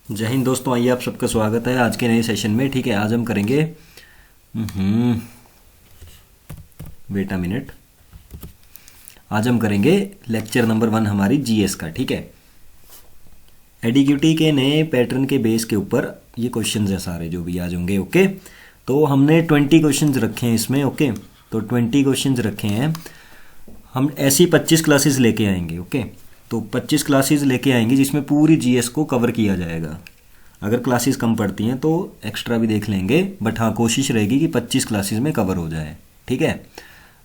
जय हिंद दोस्तों, आइए आप सबका स्वागत है आज के नए सेशन में। ठीक है, आज हम करेंगे वेट अ मिनट। आज हम करेंगे लेक्चर नंबर 1 हमारी जीएस का। ठीक है, एडिक्यूटी के नए पैटर्न के बेस के ऊपर ये क्वेश्चंस हैं सारे जो भी आज होंगे। ओके, तो हमने 20 क्वेश्चंस रखे हैं इसमें। ओके, तो 20 क्वेश्चंस रखे हैं। हम ऐसी 25 क्लासेस लेके आएंगे। ओके, तो 25 क्लासेस लेके आएंगे जिसमें पूरी जीएस को कवर किया जाएगा। अगर क्लासेस कम पड़ती हैं तो एक्स्ट्रा भी देख लेंगे, बट हाँ कोशिश रहेगी कि 25 क्लासेस में कवर हो जाए। ठीक है,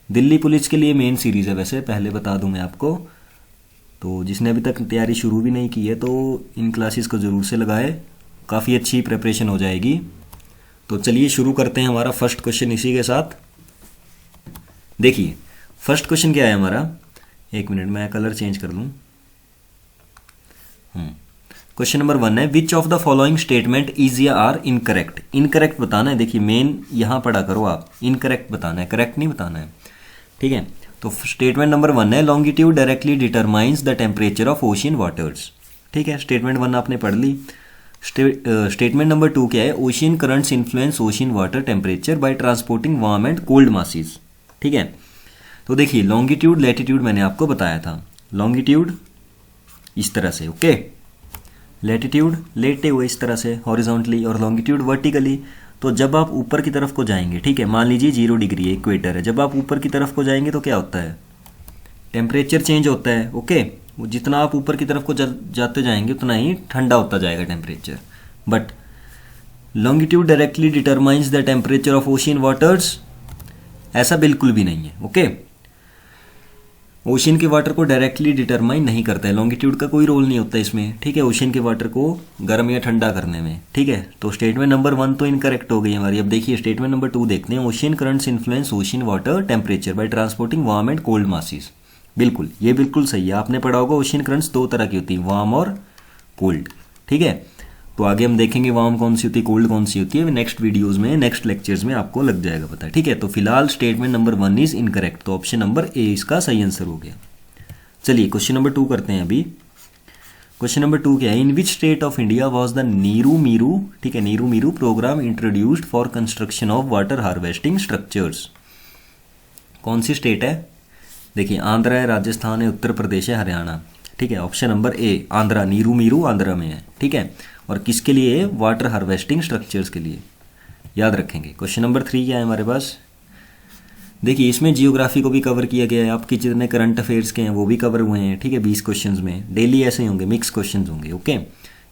दिल्ली पुलिस के लिए मेन सीरीज़ है, वैसे पहले बता दूं मैं आपको। तो जिसने अभी तक तैयारी शुरू भी नहीं की है तो इन क्लासेस को ज़रूर से लगाए, काफ़ी अच्छी प्रिपरेशन हो जाएगी। तो चलिए शुरू करते हैं हमारा फर्स्ट क्वेश्चन इसी के साथ। देखिए फर्स्ट क्वेश्चन क्या है हमारा। एक मिनट मैं कलर चेंज कर लूँ। क्वेश्चन नंबर 1 है, which of the following statement is या आर इनकरेक्ट। इनकरेक्ट बताना है। देखिए मेन यहाँ पढ़ा करो आप, इनकरेक्ट बताना है, करेक्ट नहीं बताना है। ठीक है, तो स्टेटमेंट नंबर 1 है, longitude directly determines the temperature of ocean waters. ठीक है, स्टेटमेंट 1 आपने पढ़ ली। स्टेटमेंट नंबर 2 क्या है, ocean currents influence ocean water temperature by transporting warm and cold masses. ठीक है, तो देखिए लॉन्गिट्यूड लैटिट्यूड मैंने आपको बताया था। लॉन्गिट्यूड इस तरह से, ओके, लैटिट्यूड लेटे हुए इस तरह से हॉरिजॉन्टली, और लॉन्गिट्यूड वर्टिकली। तो जब आप ऊपर की तरफ को जाएंगे, ठीक है, मान लीजिए 0 डिग्री है, इक्वेटर है, जब आप ऊपर की तरफ को जाएंगे तो क्या होता है, टेम्परेचर चेंज होता है। ओके, वो जितना आप ऊपर की तरफ को जाते जाएंगे उतना ही ठंडा होता जाएगा temperature. But longitude directly determines the temperature of ocean waters, ऐसा बिल्कुल भी नहीं है। ओके, ओशियन के वाटर को डायरेक्टली डिटरमाइन नहीं करता है, लॉन्गिट्यूड का कोई रोल नहीं होता इसमें। ठीक है, ओशियन के वाटर को गर्म या ठंडा करने में। ठीक है, तो स्टेटमेंट नंबर 1 तो इनकरेक्ट हो गई हमारी। अब देखिए स्टेटमेंट नंबर 2 देखते हैं, ocean currents influence ocean water temperature by transporting warm and cold masses. बिल्कुल, ये बिल्कुल सही है। आपने पढ़ा होगा ओशियन करंट्स 2 तरह की होती है, वार्म और कोल्ड। ठीक है, तो आगे हम देखेंगे वार्म कौन सी होती है, कोल्ड कौन सी होती है, नेक्स्ट वीडियोस में, नेक्स्ट लेक्चर्स में आपको लग जाएगा पता। ठीक है, तो फिलहाल स्टेटमेंट नंबर 1 इज इनकरेक्ट, तो ऑप्शन नंबर ए इसका सही आंसर हो गया। चलिए क्वेश्चन नंबर 2 करते हैं अभी। क्वेश्चन नंबर 2 क्या है, in which state of India was the Neeru Meeru, ठीक है, Neeru Meeru program introduced for construction of water harvesting structures. कौन सी स्टेट है, देखिए आंध्र है, राजस्थान है, उत्तर प्रदेश है, हरियाणा। ठीक है, option number A Andhra, Neeru Meeru Andhra में है। ठीक है, और किसके लिए, वाटर हार्वेस्टिंग स्ट्रक्चर्स के लिए, याद रखेंगे। क्वेश्चन नंबर 3 क्या है हमारे पास, देखिए इसमें जियोग्राफी को भी कवर किया गया है, आपके जितने करंट अफेयर्स के हैं वो भी कवर हुए हैं। ठीक है, 20 क्वेश्चंस में डेली ऐसे ही होंगे, मिक्स क्वेश्चंस होंगे। ओके,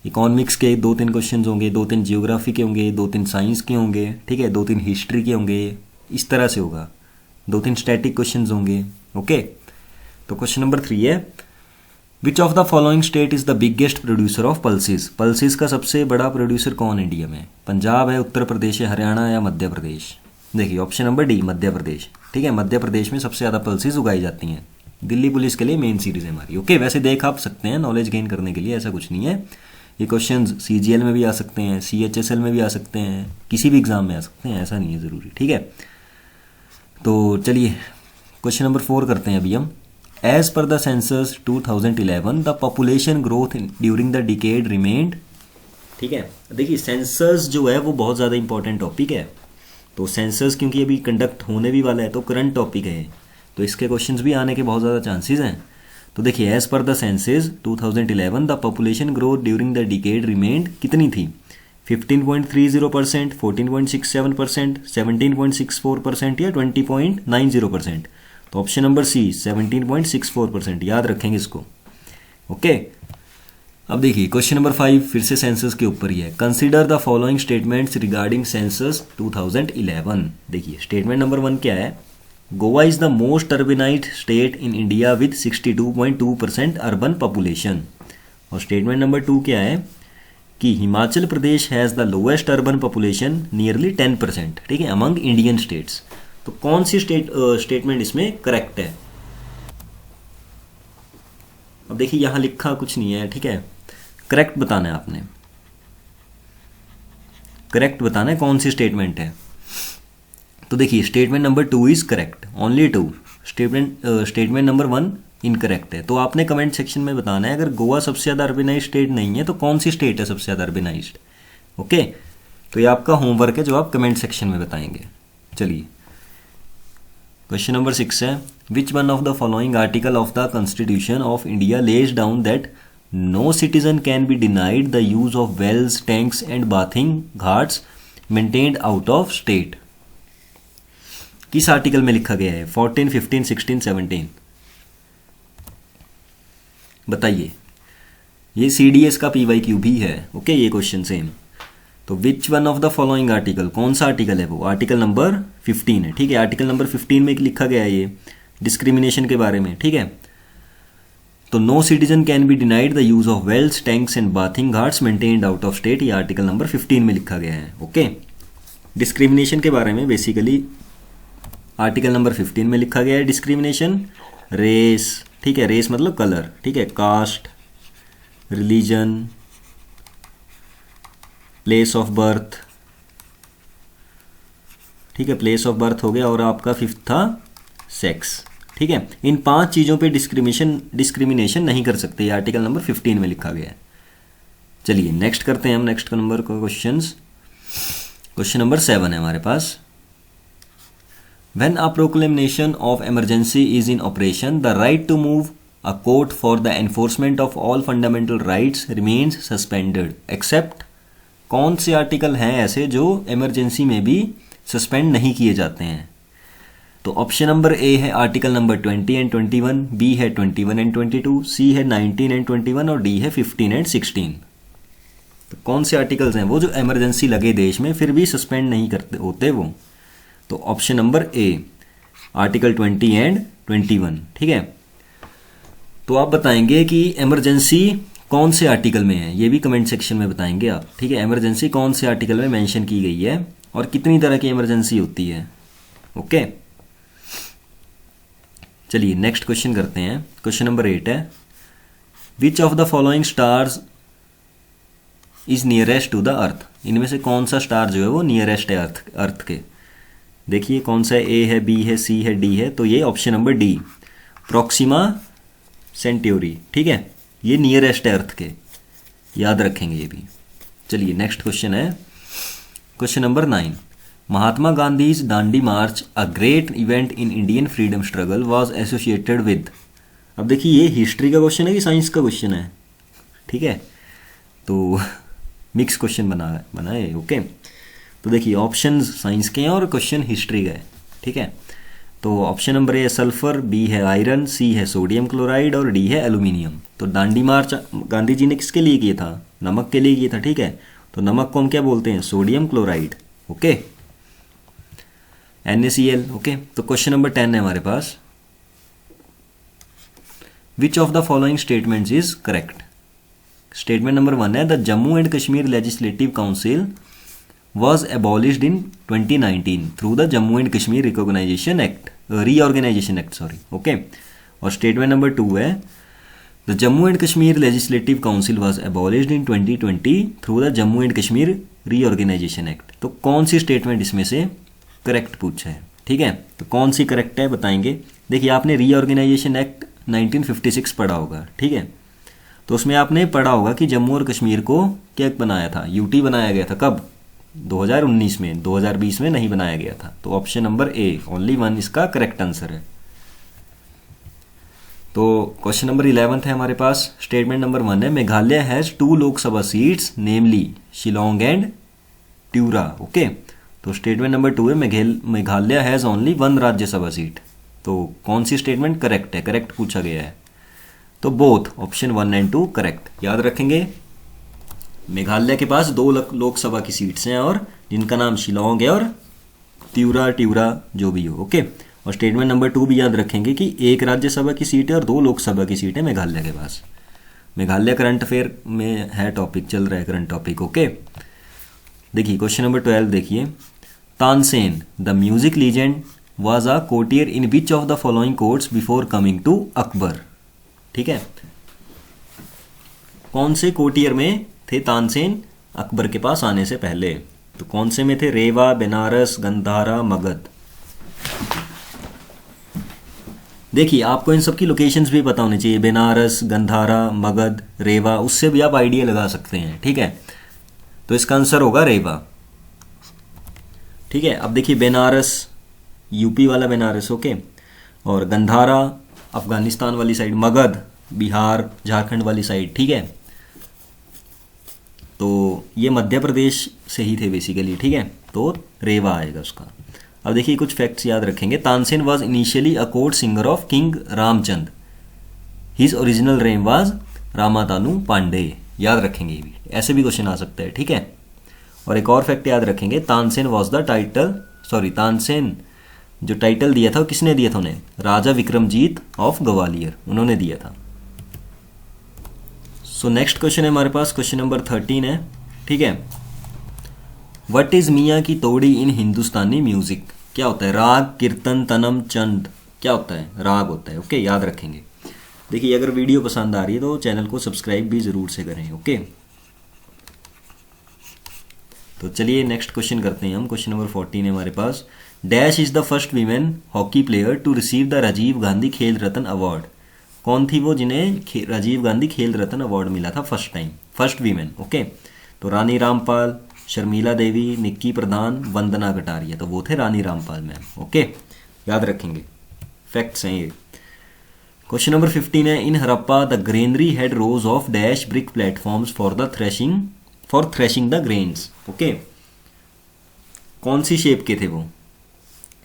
इकोनॉमिक्स के 2-3 क्वेश्चंस होंगे, 2-3 जियोग्राफी के होंगे, 2-3 साइंस के होंगे। ठीक है, 2-3 हिस्ट्री के होंगे, इस तरह से होगा। 2-3 स्टैटिक क्वेश्चंस होंगे। ओके, तो क्वेश्चन नंबर 3 है, which of the following state is the biggest producer of pulses. Pulses का सबसे बड़ा प्रोड्यूसर कौन है इंडिया में, पंजाब है, उत्तर प्रदेश है, हरियाणा है या मध्य प्रदेश। देखिए option number D Madhya Pradesh. ठीक है, मध्य प्रदेश में सबसे ज़्यादा पल्सेस उगाई जाती हैं। दिल्ली पुलिस के लिए मेन सीरीज है हमारी। ओके, वैसे देख आप सकते हैं नॉलेज गेन करने के लिए, ऐसा कुछ नहीं है। ये क्वेश्चंस सीजीएल में भी आ सकते हैं, सीएचएसएल में भी आ सकते हैं, किसी भी एग्जाम में आ सकते हैं, ऐसा नहीं है ज़रूरी। ठीक है, तो चलिए क्वेश्चन नंबर 4 करते हैं अभी हम। As per the census 2011 the population growth during the decade remained. ठीक है, देखिए सेंसस जो है वो बहुत ज़्यादा इंपॉर्टेंट टॉपिक है। तो सेंसस क्योंकि अभी कंडक्ट होने भी वाला है तो करंट टॉपिक है, तो इसके क्वेश्चंस भी आने के बहुत ज़्यादा चांसेस हैं। तो देखिए as per the census 2011 the population growth during the decade remained कितनी थी, 15.30%, 14.67%, 17.64% या 20.90%। तो ऑप्शन नंबर सी 17.64%, याद रखेंगे इसको। ओके, अब देखिए क्वेश्चन नंबर 5 फिर से सेंसस के ऊपर ही है। Consider the following statements regarding census 2011। देखिए स्टेटमेंट नंबर 1 क्या है, Goa is the most urbanised state in India with 62.2% urban population. और स्टेटमेंट नंबर 2 क्या है कि Himachal Pradesh has the lowest urban population nearly 10%। ठीक है, अमंग इंडियन स्टेट्स। तो कौन सी स्टेटमेंट इसमें करेक्ट है। अब देखिए यहां लिखा कुछ नहीं है। ठीक है, करेक्ट बताना है आपने, करेक्ट बताना है कौन सी स्टेटमेंट है। तो देखिए statement number 2 is correct, only 2। Statement number 1 incorrect है। तो आपने कमेंट सेक्शन में बताना है अगर गोवा सबसे ज़्यादा अर्बेनाइज स्टेट नहीं है तो कौन सी स्टेट है सबसे ज़्यादा अर्बेनाइज्ड। ओके, तो ये आपका होमवर्क है जो आप कमेंट सेक्शन में बताएंगे। चलिए क्वेश्चन नंबर 6 है, which one of the following article of the constitution of India lays down that no citizen can be denied the use of wells, tanks and bathing ghats maintained out of state. किस article में लिखा गया है? 14, 15, 16, 17 बताइए। ये CDS का PYQ भी है। ओके, ये क्वेश्चन सेम। तो विच one of the following article, कौन सा आर्टिकल है वो? आर्टिकल नंबर 15 है। ठीक है, आर्टिकल नंबर 15 में लिखा गया है ये डिस्क्रिमिनेशन के बारे में। ठीक है, तो no citizen can be denied the use of wells, tanks and bathing ghats maintained out of state, ये आर्टिकल नंबर 15 में लिखा गया है। ओके, डिस्क्रिमिनेशन के बारे में बेसिकली आर्टिकल नंबर 15 में लिखा गया है डिस्क्रिमिनेशन। रेस, ठीक है, रेस मतलब कलर, ठीक है, caste, religion, place of birth, ठीक है, प्लेस ऑफ बर्थ हो गया, और आपका 5th था सेक्स। ठीक है, इन 5 चीज़ों पे डिस्क्रिमिनेशन नहीं कर सकते, ये आर्टिकल नंबर 15 में लिखा गया है। चलिए नेक्स्ट करते हैं हम नेक्स्ट नंबर का क्वेश्चंस। क्वेश्चन नंबर 7 है हमारे पास, When a proclamation of emergency is in operation, the right to move a court for the enforcement of all fundamental rights remains suspended, except कौन से आर्टिकल हैं ऐसे जो इमरजेंसी में भी सस्पेंड नहीं किए जाते हैं? तो ऑप्शन नंबर ए है आर्टिकल नंबर 20 एंड 21, बी है 21 एंड 22, सी है 19 एंड 21 और डी है 15 एंड 16। तो कौन से आर्टिकल्स हैं वो जो इमरजेंसी लगे देश में फिर भी सस्पेंड नहीं करते होते वो? तो option number A article 20 and 21। ठीक है, तो आप बताएंगे कि इमरजेंसी कौन से आर्टिकल में है, ये भी कमेंट सेक्शन में बताएंगे आप। ठीक है, इमरजेंसी कौन से आर्टिकल में मेंशन की गई है और कितनी तरह की इमरजेंसी होती है। ओके, चलिए नेक्स्ट क्वेश्चन करते हैं। क्वेश्चन नंबर 8 है, which of the following stars is nearest to the earth. इनमें से कौन सा स्टार जो है वो नियरेस्ट है अर्थ के? देखिए कौन सा है, ए है, बी है, सी है, डी है। तो ये ऑप्शन नंबर डी प्रोक्सिमा सेंट्योरी। ठीक है, ये नियरेस्ट है अर्थ के, याद रखेंगे ये भी। चलिए नेक्स्ट क्वेश्चन है question number 9, Mahatma Gandhi's Dandi March a great event in Indian freedom struggle was associated with. अब देखिए ये हिस्ट्री का क्वेश्चन है कि साइंस का क्वेश्चन है? ठीक है, तो मिक्स क्वेश्चन बनाए। ओके, तो देखिए ऑप्शन साइंस के हैं और क्वेश्चन हिस्ट्री का है। ठीक है, तो ऑप्शन नंबर ए है सल्फर, बी है आयरन, सी है सोडियम क्लोराइड और डी है एल्यूमिनियम। तो दांडी मार्च गांधी जी ने किसके लिए किया था? नमक के लिए किया था। ठीक है, तो नमक को हम क्या बोलते हैं? Sodium chloride. Okay, NaCl। Okay, तो क्वेश्चन नंबर 10 है हमारे पास, which of the following statements is correct. Statement number 1 है, the Jammu and Kashmir legislative council was abolished in 2019 through the Jammu and Kashmir Reorganization Act, sorry. Okay, और statement number 2 है, the Jammu and Kashmir legislative council was abolished in 2020 through the Jammu and Kashmir Reorganization Act। तो कौन सी statement इसमें से correct पूछा है? ठीक है, तो कौन सी करेक्ट है बताएंगे। देखिए आपने रीऑर्गेनाइजेशन एक्ट 1956 पढ़ा होगा। ठीक है, तो उसमें आपने पढ़ा होगा कि जम्मू और कश्मीर को क्या बनाया था? यूटी बनाया गया था। कब? 2019 में, 2020 में नहीं बनाया गया था। तो ऑप्शन नंबर ए ओनली 1 इसका करेक्ट आंसर है। तो क्वेश्चन नंबर 11 है हमारे पास, स्टेटमेंट नंबर 1 है, Meghalaya has 2 Lok Sabha seats namely Shillong and Tura. Okay, तो स्टेटमेंट नंबर 2 है, Meghalaya has only 1 Rajya Sabha seat. तो कौन सी स्टेटमेंट करेक्ट है? करेक्ट पूछा गया है, तो बोथ ऑप्शन 1 एंड 2 करेक्ट। याद रखेंगे मेघालय के पास 2 लोकसभा की सीट्स हैं और जिनका नाम शिलोंग है और ट्यूरा जो भी हो। ओके, और स्टेटमेंट नंबर 2 भी याद रखेंगे कि 1 राज्यसभा की सीट है और 2 लोकसभा की सीट है मेघालय के पास। मेघालय करंट अफेयर में है टॉपिक, चल रहा है करंट टॉपिक। ओके, देखिए क्वेश्चन नंबर 12 देखिए, Tansen the music legend was a courtier in which of the following courts before coming to Akbar. ठीक है, कौन से कोर्टियर में थे तानसेन अकबर के पास आने से पहले? तो कौन से में थे? रेवा, बनारस, गंधारा, मगध। देखिए आपको इन सब की लोकेशंस भी पता होनी चाहिए, बेनारस, गंधारा, मगध, रेवा, उससे भी आप आइडिया लगा सकते हैं, ठीक है। तो इसका आंसर होगा रेवा, ठीक है। अब देखिए बेनारस यूपी वाला बेनारस, ओके, और गंधारा अफगानिस्तान वाली साइड, मगध बिहार झारखंड वाली साइड, ठीक है। तो ये मध्य प्रदेश से ही थे बेसिकली, ठीक है, तो रेवा आएगा उसका। अब देखिए कुछ फैक्ट्स याद रखेंगे। Tansen was initially a court singer of king Ramchand, his original name was Ramatanu Pandey, याद रखेंगे ये भी, ऐसे भी क्वेश्चन आ सकता है, ठीक है। और एक और फैक्ट याद रखेंगे, Tansen was the title, sorry Tansen जो टाइटल दिया था वो किसने दिया था उन्हें, राजा विक्रमजीत ऑफ ग्वालियर, उन्होंने दिया था। सो नेक्स्ट क्वेश्चन है हमारे पास, क्वेश्चन नंबर 13 है, ठीक है। व्हाट इज मियाँ की तोड़ी इन हिंदुस्तानी म्यूजिक, क्या होता है, राग, कीर्तन, तनम, चंद, क्या होता है, राग होता है, ओके, याद रखेंगे। देखिए अगर वीडियो पसंद आ रही है तो चैनल को सब्सक्राइब भी जरूर से करें, ओके। तो चलिए नेक्स्ट क्वेश्चन करते हैं हम, क्वेश्चन नंबर 14 है हमारे पास। Dash is the first women hockey player to receive the Rajiv Gandhi Khel Ratna award, कौन थी वो जिन्हें राजीव गांधी खेल रत्न अवार्ड मिला था first time, first women, okay. तो रानी रामपाल, शर्मिला देवी, निक्की प्रधान, वंदना कटारिया, तो वो थे रानी रामपाल मैम, ओके, याद रखेंगे, फैक्ट्स हैं ये। क्वेश्चन नंबर 15 है, in Harappa the granary had rows of dash brick platforms for threshing the grains, okay. कौन सी शेप के थे वो,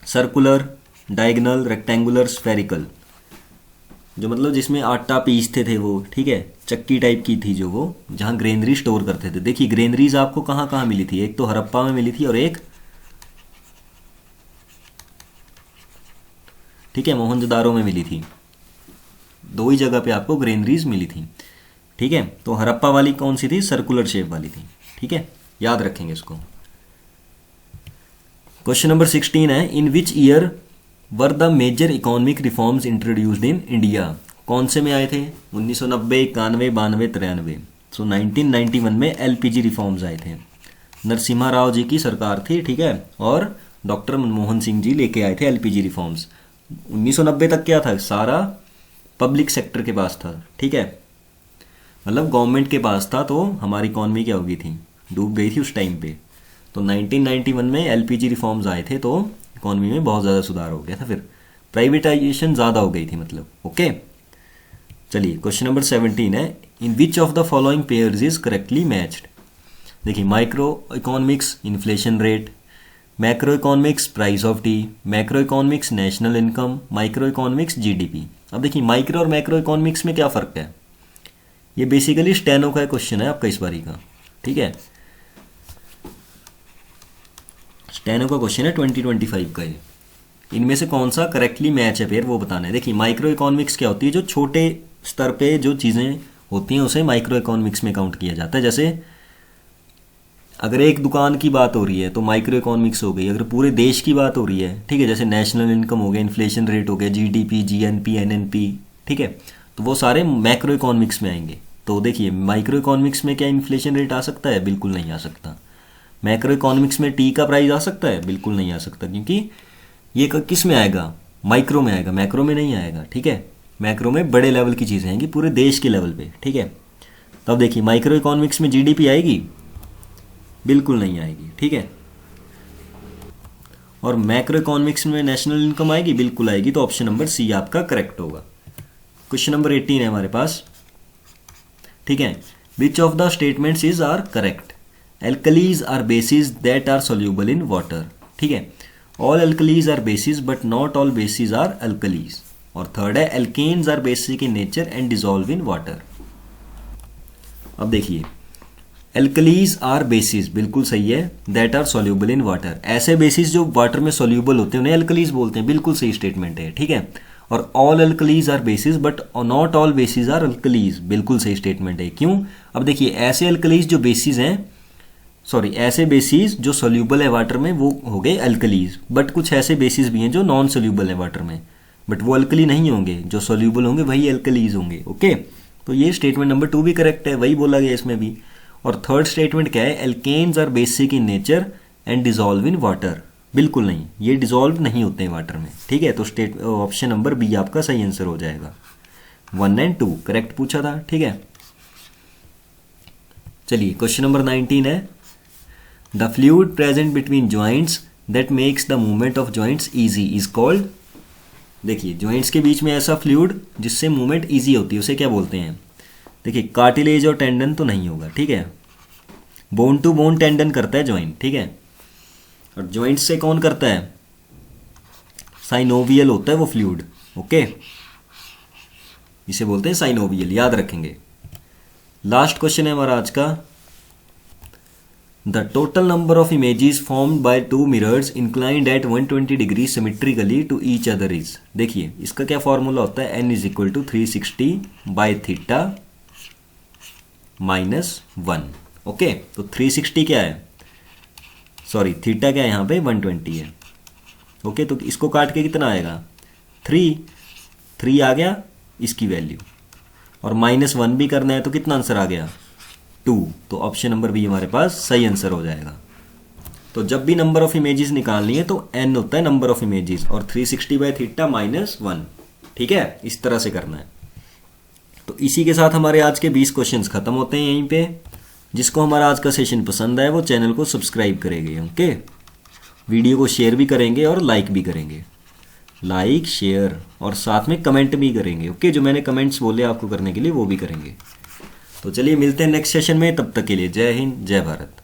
सर्कुलर, डायगोनल, रेक्टेंगुलर, स्फेरिकल, जो मतलब जिसमें आटा पीसते थे वो, ठीक है, चक्की टाइप की थी जो, वो जहाँ ग्रेनरी स्टोर करते थे। देखिए ग्रेनरीज आपको कहाँ कहाँ मिली थी, एक तो हरप्पा में मिली थी और एक, ठीक है, मोहनजोदारो में मिली थी, दो ही जगह पे आपको ग्रेनरीज मिली थी, ठीक है। तो हरप्पा वाली कौन सी थी, सर्कुलर शेप वाली थी, ठीक है, याद रखेंगे इसको। क्वेश्चन नंबर 16 है, in which year were the major economic reforms introduced in India, कौन से में आए थे, 1990, 91, 92, 93। सो 1991 में एलपीजी रिफॉर्म्स आए थे, नरसिम्हा राव जी की सरकार थी, ठीक है, और डॉक्टर मनमोहन सिंह जी लेके आए थे एलपीजी रिफॉर्म्स। 1990 तक क्या था, सारा पब्लिक सेक्टर के पास था, ठीक है, मतलब गवर्नमेंट के पास था, तो हमारी इकॉनमी क्या हो गई थी, डूब गई थी उस टाइम पे। तो 1991 में एलपीजी रिफॉर्म्स आए थे, तो इकॉनमी में बहुत ज़्यादा सुधार हो गया था, फिर प्राइवेटाइजेशन ज़्यादा हो गई थी मतलब, ओके। चलिए क्वेश्चन नंबर 17 है, in which of the following pairs is correctly matched. देखिए micro economics inflation rate, macro economics price of tea, macro economics national income, micro economics GDP. अब देखिए माइक्रो और मैक्रो इकोनॉमिक्स में क्या फ़र्क है, ये बेसिकली स्टेनो का क्वेश्चन है आपका इस बारी का, ठीक है, स्टेनो का क्वेश्चन है 2025 का ये। इनमें से कौन सा करेक्टली मैच है फिर वो बताना है। देखिए माइक्रो इकोनॉमिक्स क्या होती है, जो छोटे स्तर पे जो चीज़ें होती हैं उसे माइक्रो इकोनॉमिक्स में काउंट किया जाता है। जैसे अगर एक दुकान की बात हो रही है तो माइक्रो इकोनॉमिक्स हो गई, अगर पूरे देश की बात हो रही है, ठीक है, जैसे नेशनल इनकम हो गया, इन्फ्लेशन रेट हो गया, जीडीपी, जीएनपी, एनएनपी, ठीक है, तो वो सारे मैक्रो इकोनॉमिक्स में आएंगे। तो देखिए माइक्रो इकोनॉमिक्स में क्या इन्फ्लेशन रेट आ सकता है, बिल्कुल नहीं आ सकता। मैक्रो इकोनॉमिक्स में टी का प्राइस आ सकता है, बिल्कुल नहीं आ सकता, क्योंकि ये किस में आएगा, माइक्रो में आएगा, मैक्रो में नहीं आएगा, ठीक है। मैक्रो में बड़े लेवल की चीज़ें आएंगी पूरे देश के लेवल पे, ठीक है। तो अब देखिए माइक्रो इकोनॉमिक्स में जीडीपी आएगी, बिल्कुल नहीं आएगी, ठीक है। और मैक्रो इकोनॉमिक्स में नेशनल इनकम आएगी, बिल्कुल आएगी। तो ऑप्शन नंबर सी आपका करेक्ट होगा। क्वेश्चन नंबर 18 है हमारे पास, ठीक है। Which of the statements is are correct, alkalis are bases that are soluble in water, ठीक है। All alkalis are bases but not all bases are alkalis. और थर्ड है alkanes are basic in nature and dissolve in water. अब देखिए alkalis are bases बिल्कुल सही है, that are soluble in water. ऐसे बेसिस जो वाटर में सोल्यूबल होते हैं उन्हें एल्कलीज बोलते हैं, बिल्कुल सही स्टेटमेंट है, ठीक है। और all alkalis are bases but not all bases are alkalis, बिल्कुल सही स्टेटमेंट है। क्यों? अब देखिए ऐसे एल्कलीज जो बेसिस हैं, सॉरी ऐसे बेसिस जो सोल्यूबल है वाटर में वो हो गए एल्कलीज, बट कुछ ऐसे बेसिस भी हैं जो नॉन सोल्यूबल है वाटर में, बट वो अल्कली नहीं होंगे, जो सोल्यूबल होंगे वही एल्कलीज होंगे, ओके। तो ये स्टेटमेंट नंबर 2 भी करेक्ट है, वही बोला गया इसमें भी। और थर्ड स्टेटमेंट क्या है, alkanes are basic in nature and dissolve in water, बिल्कुल नहीं, ये डिजॉल्व नहीं होते हैं वाटर में, ठीक है। तो स्टेट ऑप्शन नंबर बी आपका सही आंसर हो जाएगा। 1 एंड 2 करेक्ट पूछा था, ठीक है। चलिए क्वेश्चन नंबर 19 है, the fluid present between joints that makes the movement of joints easy is called. देखिए जॉइंट्स के बीच में ऐसा फ्लूइड जिससे मूवमेंट इजी होती है उसे क्या बोलते हैं। देखिए कार्टिलेज और टेंडन तो नहीं होगा, ठीक है। बोन टू बोन टेंडन करता है जॉइंट, ठीक है। और जॉइंट से कौन करता है, साइनोवियल होता है वो फ्लूइड, ओके, इसे बोलते हैं साइनोवियल, याद रखेंगे। लास्ट क्वेश्चन है हमारा आज का, the total number of images formed by two mirrors inclined at 120 degree symmetrically to each other is. देखिए इसका क्या फॉर्मूला होता है, n is equal to 360 by theta -1, okay. तो 360 क्या है, सॉरी थीटा क्या है यहाँ पे 120 है, ओके। तो इसको काट के कितना आएगा 3 आ गया इसकी वैल्यू, और -1 भी करना है तो कितना आंसर आ गया 2। तो ऑप्शन नंबर बी हमारे पास सही आंसर हो जाएगा। तो जब भी नंबर ऑफ इमेजेस निकालनी है तो n होता है नंबर ऑफ इमेजेस और 360 बाय थीटा -1, ठीक है, इस तरह से करना है। तो इसी के साथ हमारे आज के 20 क्वेश्चंस खत्म होते हैं यहीं पे। जिसको हमारा आज का सेशन पसंद आए वो चैनल को सब्सक्राइब करेंगे, ओके। वीडियो को शेयर भी करेंगे और लाइक भी करेंगे, लाइक शेयर और साथ में कमेंट भी करेंगे, ओके। जो मैंने कमेंट्स बोले आपको करने के लिए वो भी करेंगे। तो चलिए मिलते हैं नेक्स्ट सेशन में, तब तक के लिए जय हिंद जय भारत।